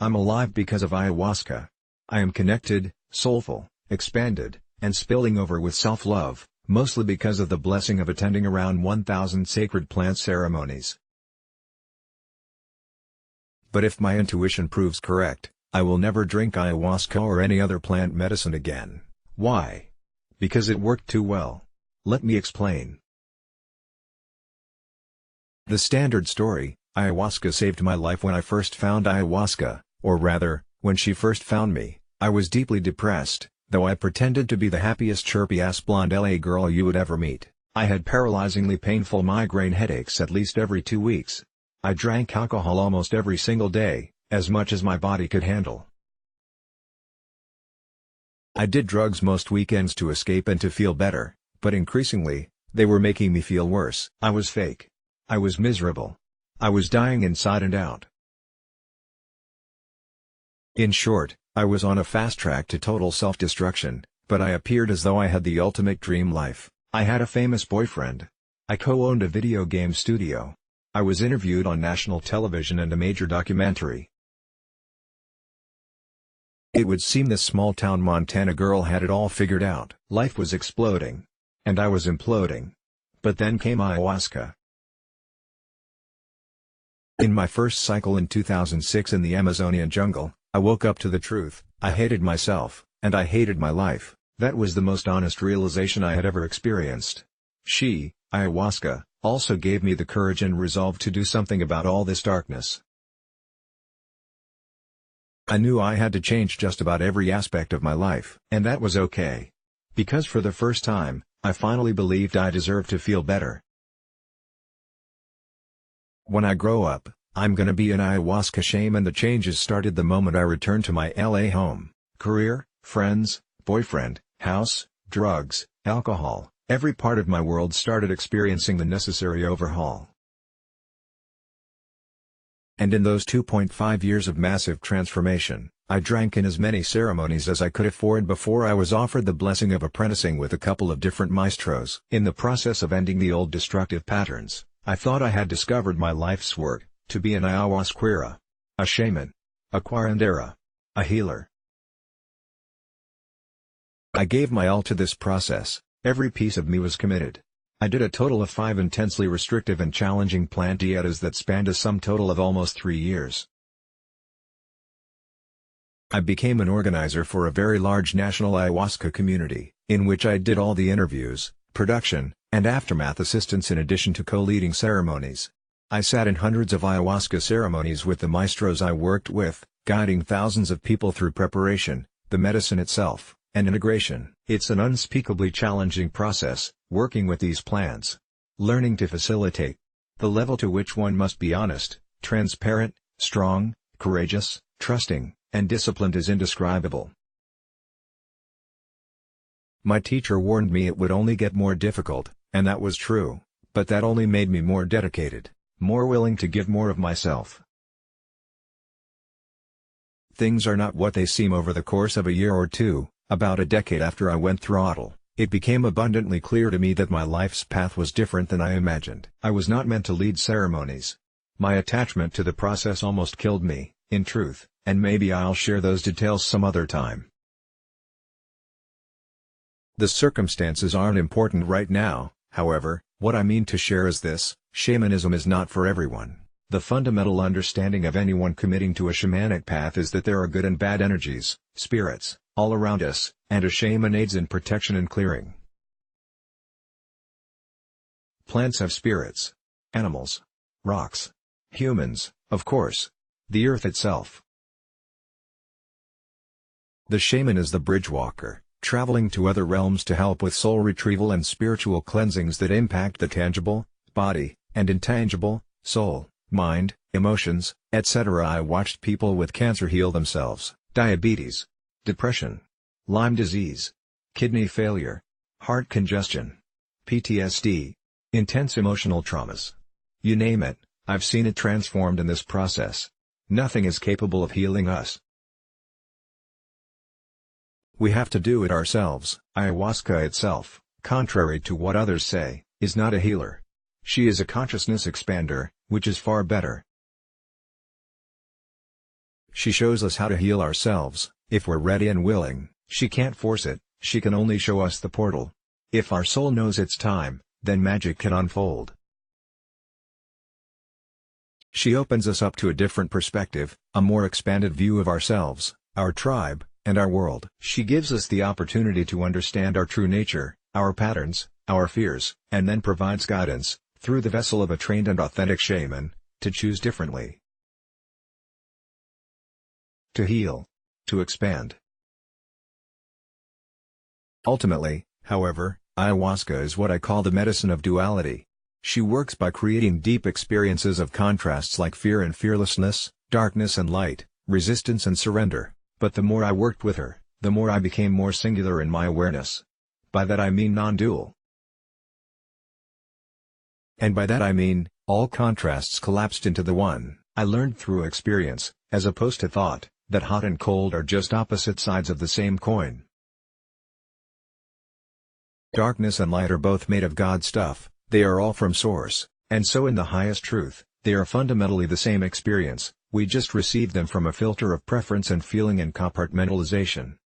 I'm alive because of ayahuasca. I am connected, soulful, expanded, and spilling over with self-love, mostly because of the blessing of attending around 1,000 sacred plant ceremonies. But if my intuition proves correct, I will never drink ayahuasca or any other plant medicine again. Why? Because it worked too well. Let me explain. The standard story: ayahuasca saved my life. When I first found ayahuasca, or rather, when she first found me, I was deeply depressed, though I pretended to be the happiest chirpy-ass blonde LA girl you would ever meet. I had paralyzingly painful migraine headaches at least every 2 weeks. I drank alcohol almost every single day, as much as my body could handle. I did drugs most weekends to escape and to feel better, but increasingly, they were making me feel worse. I was fake. I was miserable. I was dying inside and out. In short, I was on a fast track to total self-destruction, but I appeared as though I had the ultimate dream life. I had a famous boyfriend. I co-owned a video game studio. I was interviewed on national television and a major documentary. It would seem this small-town Montana girl had it all figured out. Life was exploding. And I was imploding. But then came ayahuasca. In my first cycle in 2006 in the Amazonian jungle, I woke up to the truth. I hated myself, and I hated my life. That was the most honest realization I had ever experienced. Ayahuasca, also gave me the courage and resolve to do something about all this darkness. I knew I had to change just about every aspect of my life. And that was okay. Because for the first time, I finally believed I deserved to feel better. When I grow up, I'm gonna be an ayahuasca shaman. The changes started the moment I returned to my LA home. Career, friends, boyfriend, house, drugs, alcohol, every part of my world started experiencing the necessary overhaul. And in those 2.5 years of massive transformation, I drank in as many ceremonies as I could afford before I was offered the blessing of apprenticing with a couple of different maestros. In the process of ending the old destructive patterns, I thought I had discovered my life's work, to be an ayahuasquera, a shaman, a curandera, a healer. I gave my all to this process. Every piece of me was committed. I did a total of 5 intensely restrictive and challenging plant dietas that spanned a sum total of almost 3 years. I became an organizer for a very large national ayahuasca community, in which I did all the interviews, production, and aftermath assistance in addition to co-leading ceremonies. I sat in hundreds of ayahuasca ceremonies with the maestros I worked with, guiding thousands of people through preparation, the medicine itself, and integration. It's an unspeakably challenging process, working with these plants. Learning to facilitate. The level to which one must be honest, transparent, strong, courageous, trusting, and disciplined is indescribable. My teacher warned me it would only get more difficult, and that was true, but that only made me more dedicated, more willing to give more of myself. Things are not what they seem. Over the course of a year or two, about a decade after I went throttle, it became abundantly clear to me that my life's path was different than I imagined. I was not meant to lead ceremonies. My attachment to the process almost killed me, in truth, and maybe I'll share those details some other time. The circumstances aren't important right now, however. What I mean to share is this: shamanism is not for everyone. The fundamental understanding of anyone committing to a shamanic path is that there are good and bad energies, spirits, all around us, and a shaman aids in protection and clearing. Plants have spirits. Animals. Rocks. Humans, of course. The earth itself. The shaman is the bridge walker, traveling to other realms to help with soul retrieval and spiritual cleansings that impact the tangible, body, and intangible, soul, mind, emotions, etc. I watched people with cancer heal themselves, diabetes, depression, Lyme disease, kidney failure, heart congestion, PTSD, intense emotional traumas. You name it, I've seen it transformed in this process. Nothing is capable of healing us. We have to do it ourselves. Ayahuasca itself, contrary to what others say, is not a healer. She is a consciousness expander, which is far better. She shows us how to heal ourselves, if we're ready and willing. She can't force it, she can only show us the portal. If our soul knows it's time, then magic can unfold. She opens us up to a different perspective, a more expanded view of ourselves, our tribe, and our world. She gives us the opportunity to understand our true nature, our patterns, our fears, and then provides guidance, through the vessel of a trained and authentic shaman, to choose differently. To heal. To expand. Ultimately, however, ayahuasca is what I call the medicine of duality. She works by creating deep experiences of contrasts like fear and fearlessness, darkness and light, resistance and surrender. But the more I worked with her, the more I became more singular in my awareness. By that I mean non-dual. And by that I mean, all contrasts collapsed into the one. I learned through experience, as opposed to thought, that hot and cold are just opposite sides of the same coin. Darkness and light are both made of God stuff, they are all from source, and so in the highest truth, they are fundamentally the same experience, we just receive them from a filter of preference and feeling and compartmentalization.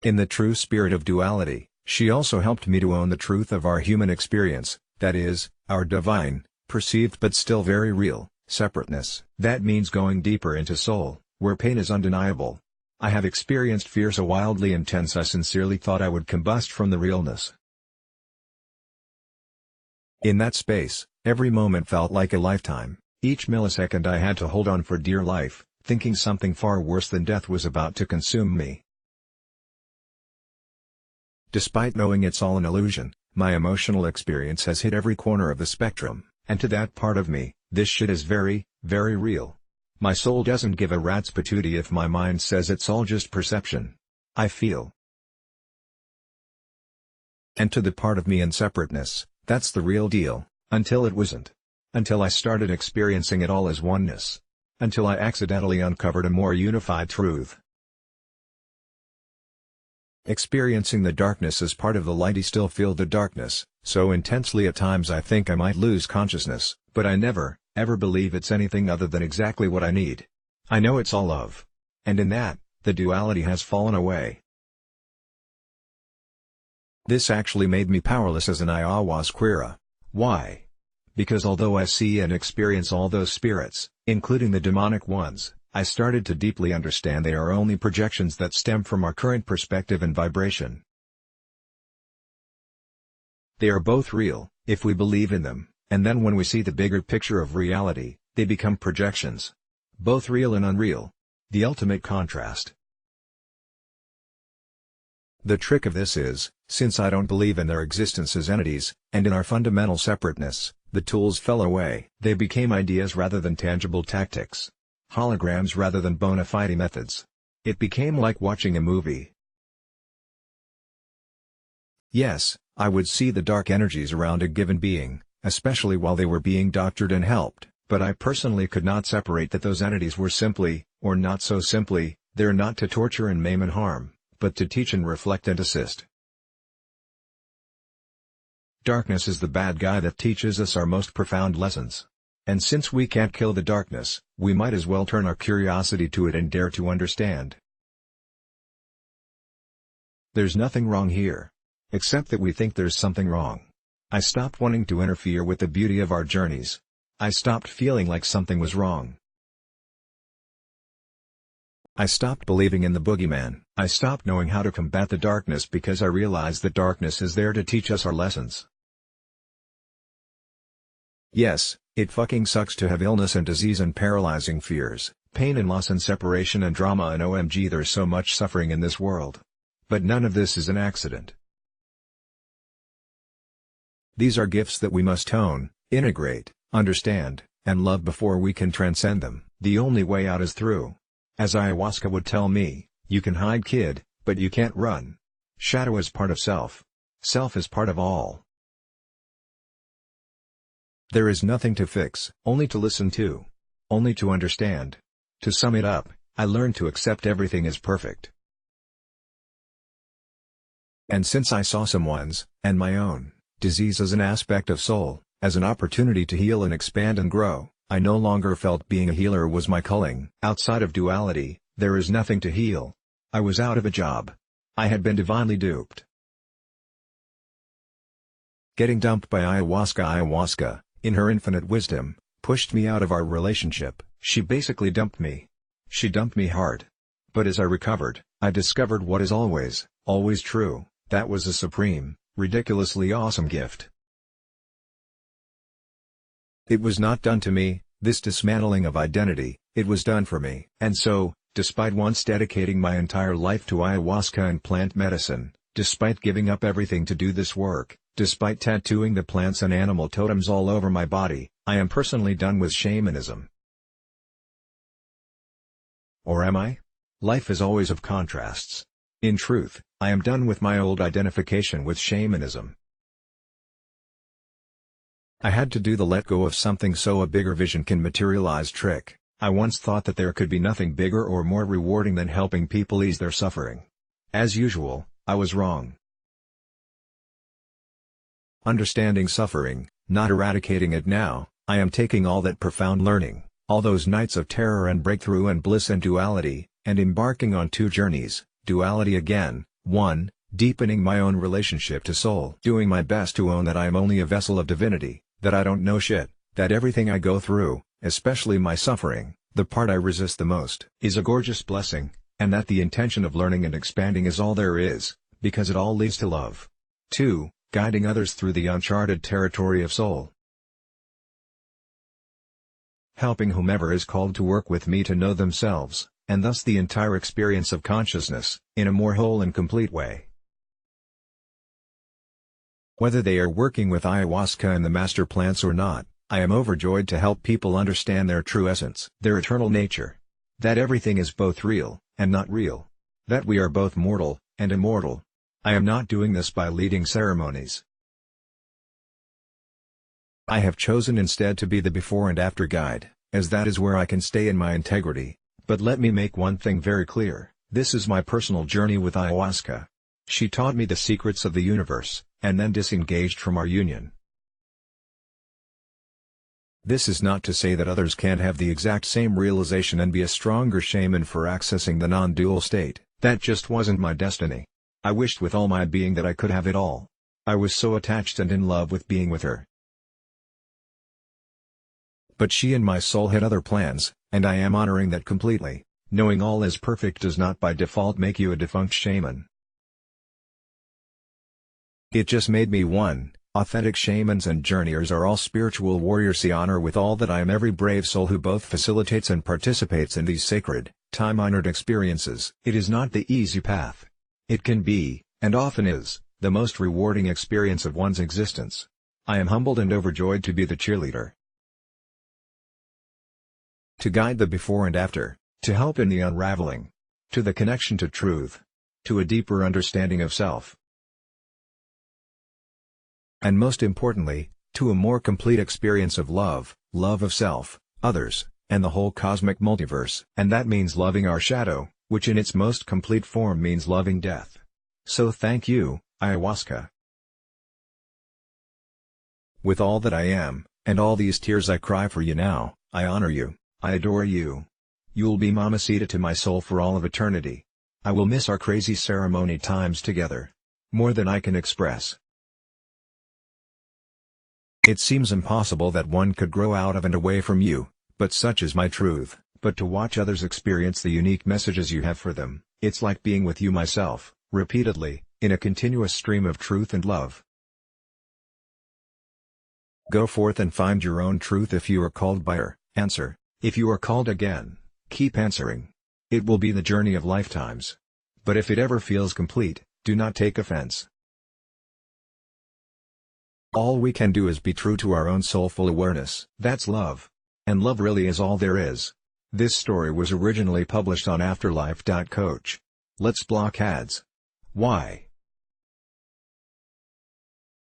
In the true spirit of duality, she also helped me to own the truth of our human experience, that is, our divine, perceived but still very real, separateness. That means going deeper into soul, where pain is undeniable. I have experienced fear so wildly intense I sincerely thought I would combust from the realness. In that space, every moment felt like a lifetime. Each millisecond I had to hold on for dear life, thinking something far worse than death was about to consume me. Despite knowing it's all an illusion, my emotional experience has hit every corner of the spectrum, and to that part of me, this shit is very, very real. My soul doesn't give a rat's patootie if my mind says it's all just perception. I feel. And to the part of me in separateness, that's the real deal, until it wasn't. Until I started experiencing it all as oneness. Until I accidentally uncovered a more unified truth. Experiencing the darkness as part of the light, I still feel the darkness, so intensely at times I think I might lose consciousness, but I never, ever believe it's anything other than exactly what I need. I know it's all love. And in that, the duality has fallen away. This actually made me powerless as an ayahuasquera. Why? Because although I see and experience all those spirits, including the demonic ones, I started to deeply understand they are only projections that stem from our current perspective and vibration. They are both real, if we believe in them, and then when we see the bigger picture of reality, they become projections. Both real and unreal. The ultimate contrast. The trick of this is, since I don't believe in their existence as entities, and in our fundamental separateness, the tools fell away. They became ideas rather than tangible tactics. Holograms rather than bona fide methods. It became like watching a movie. Yes, I would see the dark energies around a given being, especially while they were being doctored and helped, but I personally could not separate that those entities were simply, or not so simply, there not to torture and maim and harm, but to teach and reflect and assist. Darkness is the bad guy that teaches us our most profound lessons. And since we can't kill the darkness, we might as well turn our curiosity to it and dare to understand. There's nothing wrong here. Except that we think there's something wrong. I stopped wanting to interfere with the beauty of our journeys. I stopped feeling like something was wrong. I stopped believing in the boogeyman. I stopped knowing how to combat the darkness because I realized that darkness is there to teach us our lessons. Yes, it fucking sucks to have illness and disease and paralyzing fears, pain and loss and separation and drama and OMG there's so much suffering in this world. But none of this is an accident. These are gifts that we must hone, integrate, understand, and love before we can transcend them. The only way out is through. As ayahuasca would tell me, you can hide kid, but you can't run. Shadow is part of self. Self is part of all. There is nothing to fix, only to listen to. Only to understand. To sum it up, I learned to accept everything as perfect. And since I saw someone's, and my own, disease as an aspect of soul, as an opportunity to heal and expand and grow, I no longer felt being a healer was my calling. Outside of duality, there is nothing to heal. I was out of a job. I had been divinely duped. Getting dumped by ayahuasca, in her infinite wisdom, pushed me out of our relationship. She basically dumped me. She dumped me hard. But as I recovered, I discovered what is always true. That was a supreme, ridiculously awesome gift. It was not done to me, this dismantling of identity, it was done for me. And so, despite once dedicating my entire life to ayahuasca and plant medicine, despite giving up everything to do this work, despite tattooing the plants and animal totems all over my body, I am personally done with shamanism. Or am I? Life is always of contrasts. In truth, I am done with my old identification with shamanism. I had to do the let go of something so a bigger vision can materialize trick. I once thought that there could be nothing bigger or more rewarding than helping people ease their suffering. As usual, I was wrong. Understanding suffering, not eradicating it now, I am taking all that profound learning, all those nights of terror and breakthrough and bliss and duality, and embarking on two journeys, duality again, 1, deepening my own relationship to soul. Doing my best to own that I am only a vessel of divinity, that I don't know shit, that everything I go through, especially my suffering, the part I resist the most, is a gorgeous blessing, and that the intention of learning and expanding is all there is, because it all leads to love. 2, guiding others through the uncharted territory of soul. Helping whomever is called to work with me to know themselves, and thus the entire experience of consciousness, in a more whole and complete way. Whether they are working with ayahuasca and the master plants or not, I am overjoyed to help people understand their true essence, their eternal nature. That everything is both real, and not real. That we are both mortal, and immortal. I am not doing this by leading ceremonies. I have chosen instead to be the before and after guide, as that is where I can stay in my integrity. But let me make one thing very clear, this is my personal journey with ayahuasca. She taught me the secrets of the universe, and then disengaged from our union. This is not to say that others can't have the exact same realization and be a stronger shaman for accessing the non-dual state. That just wasn't my destiny. I wished with all my being that I could have it all. I was so attached and in love with being with her. But she and my soul had other plans, and I am honoring that completely. Knowing all is perfect does not by default make you a defunct shaman. It just made me one. Authentic shamans and journeyers are all spiritual warriors. See, honor with all that I am every brave soul who both facilitates and participates in these sacred, time-honored experiences. It is not the easy path. It can be, and often is, the most rewarding experience of one's existence. I am humbled and overjoyed to be the cheerleader. To guide the before and after, to help in the unraveling, to the connection to truth, to a deeper understanding of self. And most importantly, to a more complete experience of love of self, others, and the whole cosmic multiverse. And that means loving our shadow, which in its most complete form means loving death. So thank you, ayahuasca. With all that I am, and all these tears I cry for you now, I honor you, I adore you. You'll be Mamacita to my soul for all of eternity. I will miss our crazy ceremony times together. More than I can express. It seems impossible that one could grow out of and away from you, but such is my truth. But to watch others experience the unique messages you have for them, it's like being with you myself, repeatedly, in a continuous stream of truth and love. Go forth and find your own truth. If you are called by her, answer. If you are called again, keep answering. It will be the journey of lifetimes. But if it ever feels complete, do not take offense. All we can do is be true to our own soulful awareness. That's love. And love really is all there is. This story was originally published on Afterlife.Coach. Let's block ads. Why?